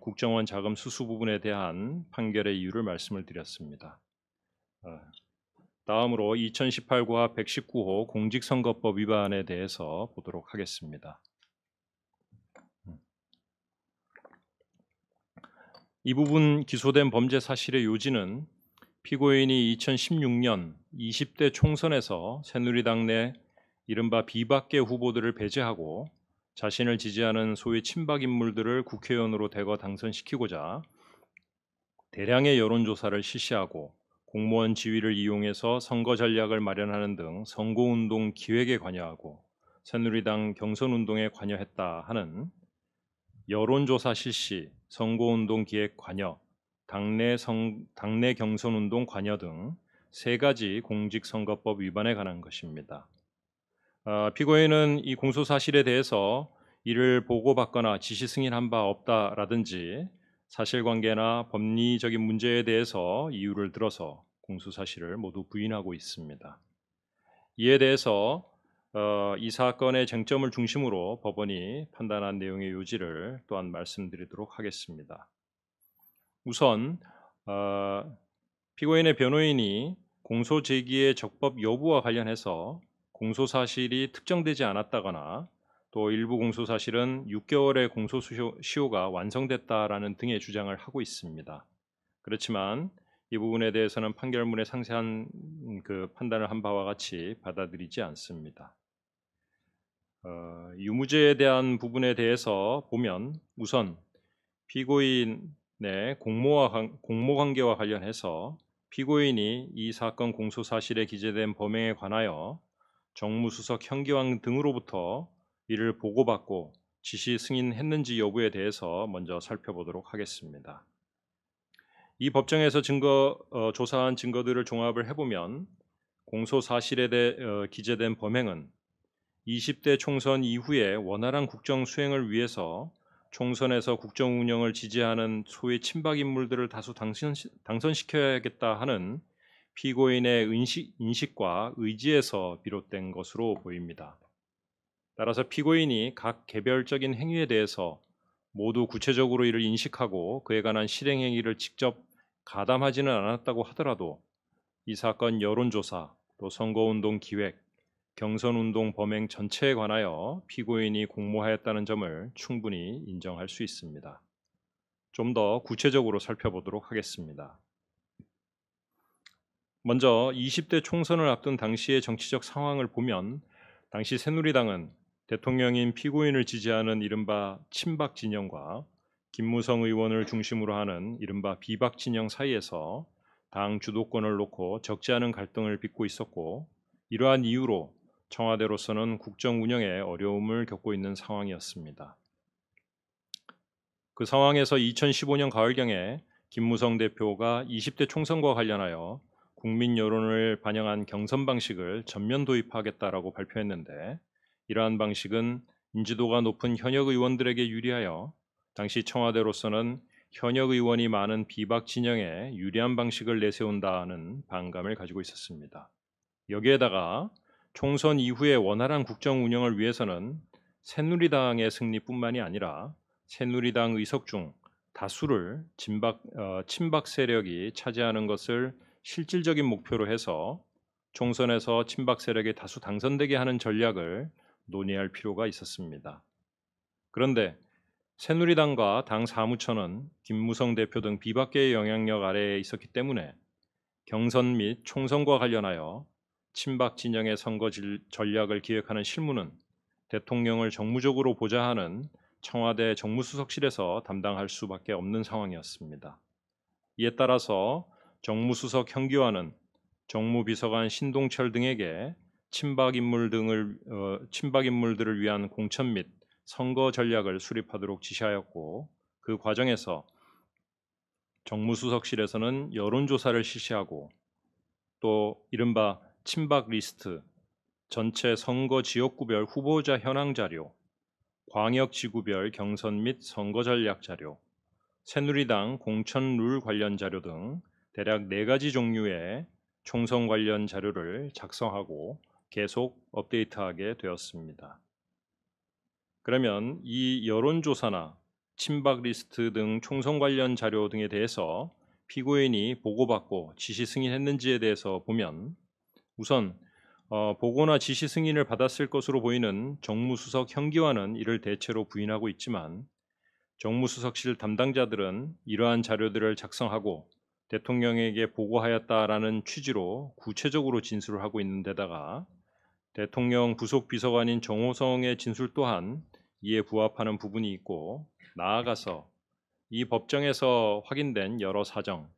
국정원 자금 수수 부분에 대한 판결의 이유를 말씀을 드렸습니다. 어, 다음으로 2018과 119호 공직선거법 위반에 대해서 보도록 하겠습니다. 이 부분 기소된 범죄 사실의 요지는 피고인이 2016년 20대 총선에서 새누리당 내 이른바 비박계 후보들을 배제하고 자신을 지지하는 소위 친박 인물들을 국회의원으로 대거 당선시키고자 대량의 여론조사를 실시하고 공무원 지위를 이용해서 선거 전략을 마련하는 등 선거운동 기획에 관여하고 새누리당 경선운동에 관여했다 하는 여론조사 실시, 선거운동 기획 관여, 당내 경선운동 관여 등 세 가지 공직선거법 위반에 관한 것입니다. 피고인은 이 공소사실에 대해서 이를 보고받거나 지시 승인한 바 없다라든지 사실관계나 법리적인 문제에 대해서 이유를 들어서 공소사실을 모두 부인하고 있습니다. 이에 대해서 이 사건의 쟁점을 중심으로 법원이 판단한 내용의 요지를 또한 말씀드리도록 하겠습니다. 우선 피고인의 변호인이 공소 제기의 적법 여부와 관련해서 공소사실이 특정되지 않았다거나 또 일부 공소사실은 6개월의 공소시효가 완성됐다라는 등의 주장을 하고 있습니다. 그렇지만 이 부분에 대해서는 판결문의 상세한 판단을 한 바와 같이 받아들이지 않습니다. 유무죄에 대한 부분에 대해서 보면 우선 피고인의 공모관계와 관련해서 피고인이 이 사건 공소사실에 기재된 범행에 관하여 정무수석 현기왕 등으로부터 이를 보고받고 지시 승인했는지 여부에 대해서 먼저 살펴보도록 하겠습니다. 이 법정에서 조사한 증거들을 종합을 해보면 공소사실에 기재된 범행은 20대 총선 이후에 원활한 국정 수행을 위해서 총선에서 국정 운영을 지지하는 소위 친박 인물들을 다수 당선시켜야겠다 하는 피고인의 인식과 의지에서 비롯된 것으로 보입니다. 따라서 피고인이 각 개별적인 행위에 대해서 모두 구체적으로 이를 인식하고 그에 관한 실행 행위를 직접 가담하지는 않았다고 하더라도 이 사건 여론조사, 또 선거운동 기획, 경선운동 범행 전체에 관하여 피고인이 공모하였다는 점을 충분히 인정할 수 있습니다. 좀 더 구체적으로 살펴보도록 하겠습니다. 먼저 20대 총선을 앞둔 당시의 정치적 상황을 보면 당시 새누리당은 대통령인 피고인을 지지하는 이른바 친박 진영과 김무성 의원을 중심으로 하는 이른바 비박 진영 사이에서 당 주도권을 놓고 적지 않은 갈등을 빚고 있었고 이러한 이유로 청와대로서는 국정 운영에 어려움을 겪고 있는 상황이었습니다. 그 상황에서 2015년 가을경에 김무성 대표가 20대 총선과 관련하여 국민 여론을 반영한 경선 방식을 전면 도입하겠다라고 발표했는데 이러한 방식은 인지도가 높은 현역 의원들에게 유리하여 당시 청와대로서는 현역 의원이 많은 비박 진영에 유리한 방식을 내세운다는 반감을 가지고 있었습니다. 여기에다가 총선 이후의 원활한 국정 운영을 위해서는 새누리당의 승리뿐만이 아니라 새누리당 의석 중 다수를 친박 세력이 차지하는 것을 실질적인 목표로 해서 총선에서 친박 세력이 다수 당선되게 하는 전략을 논의할 필요가 있었습니다. 그런데 새누리당과 당 사무처는 김무성 대표 등 비박계의 영향력 아래에 있었기 때문에 경선 및 총선과 관련하여 친박 진영의 선거 전략을 기획하는 실무는 대통령을 정무적으로 보좌하는 청와대 정무수석실에서 담당할 수밖에 없는 상황이었습니다. 이에 따라서 정무수석 현기환은 정무비서관 신동철 등에게 친박 인물들을 위한 공천 및 선거 전략을 수립하도록 지시하였고 그 과정에서 정무수석실에서는 여론조사를 실시하고 또 이른바 친박 리스트, 전체 선거 지역구별 후보자 현황 자료, 광역지구별 경선 및 선거 전략 자료, 새누리당 공천 룰 관련 자료 등 대략 4가지 종류의 총선 관련 자료를 작성하고 계속 업데이트하게 되었습니다. 그러면 이 여론조사나 친박 리스트 등 총선 관련 자료 등에 대해서 피고인이 보고받고 지시 승인했는지에 대해서 보면 우선 보고나 지시 승인을 받았을 것으로 보이는 정무수석 형기관은 이를 대체로 부인하고 있지만 정무수석실 담당자들은 이러한 자료들을 작성하고 대통령에게 보고하였다라는 취지로 구체적으로 진술을 하고 있는 데다가 대통령 부속 비서관인 정호성의 진술 또한 이에 부합하는 부분이 있고 나아가서 이 법정에서 확인된 여러 사정,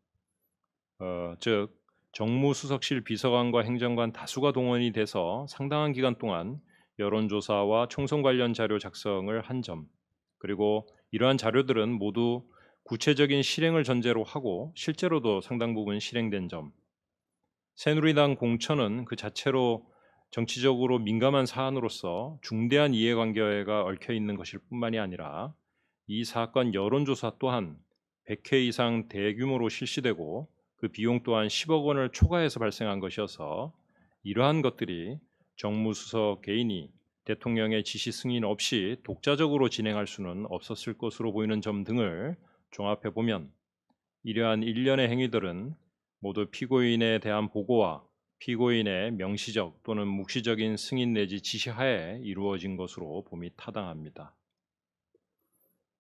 즉 정무수석실 비서관과 행정관 다수가 동원이 돼서 상당한 기간 동안 여론조사와 총선 관련 자료 작성을 한 점, 그리고 이러한 자료들은 모두 구체적인 실행을 전제로 하고 실제로도 상당 부분 실행된 점, 새누리당 공천은 그 자체로 정치적으로 민감한 사안으로서 중대한 이해관계가 얽혀 있는 것일 뿐만이 아니라 이 사건 여론조사 또한 100회 이상 대규모로 실시되고 그 비용 또한 10억 원을 초과해서 발생한 것이어서 이러한 것들이 정무수석 개인이 대통령의 지시 승인 없이 독자적으로 진행할 수는 없었을 것으로 보이는 점 등을 종합해 보면 이러한 일련의 행위들은 모두 피고인에 대한 보고와 피고인의 명시적 또는 묵시적인 승인 내지 지시하에 이루어진 것으로 봄이 타당합니다.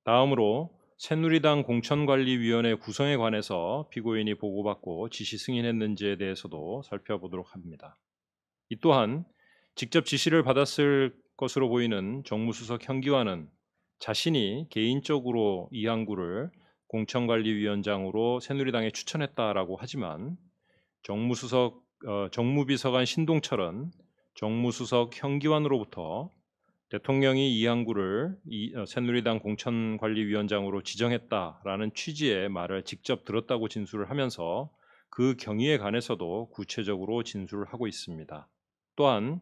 다음으로 새누리당 공천관리위원회 구성에 관해서 피고인이 보고받고 지시 승인했는지에 대해서도 살펴보도록 합니다. 이 또한 직접 지시를 받았을 것으로 보이는 정무수석 형기관은 자신이 개인적으로 이항구를 공천관리위원장으로 새누리당에 추천했다라고 하지만 정무비서관 신동철은 정무수석 형기관으로부터 대통령이 이항구를 새누리당 공천관리위원장으로 지정했다라는 취지의 말을 직접 들었다고 진술을 하면서 그 경위에 관해서도 구체적으로 진술을 하고 있습니다. 또한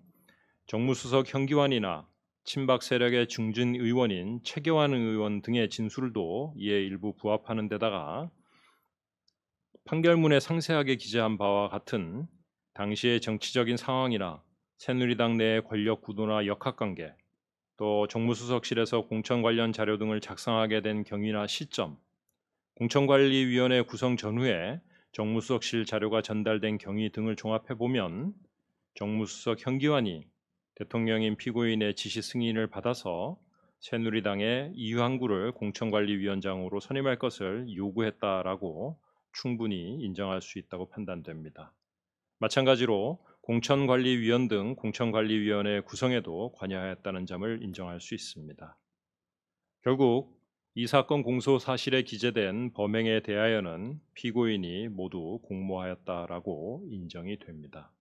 정무수석 형기관이나 친박 세력의 중진 의원인 최경환 의원 등의 진술도 이에 일부 부합하는 데다가 판결문에 상세하게 기재한 바와 같은 당시의 정치적인 상황이나 새누리당 내의 권력 구도나 역학관계, 또 정무수석실에서 공천 관련 자료 등을 작성하게 된 경위나 시점, 공천관리위원회 구성 전후에 정무수석실 자료가 전달된 경위 등을 종합해 보면 정무수석 형기관이 대통령인 피고인의 지시 승인을 받아서 새누리당의 이항구를 공천관리위원장으로 선임할 것을 요구했다라고 충분히 인정할 수 있다고 판단됩니다. 마찬가지로 공천관리위원 등 공천관리위원회 구성에도 관여하였다는 점을 인정할 수 있습니다. 결국 이 사건 공소 사실에 기재된 범행에 대하여는 피고인이 모두 공모하였다라고 인정이 됩니다.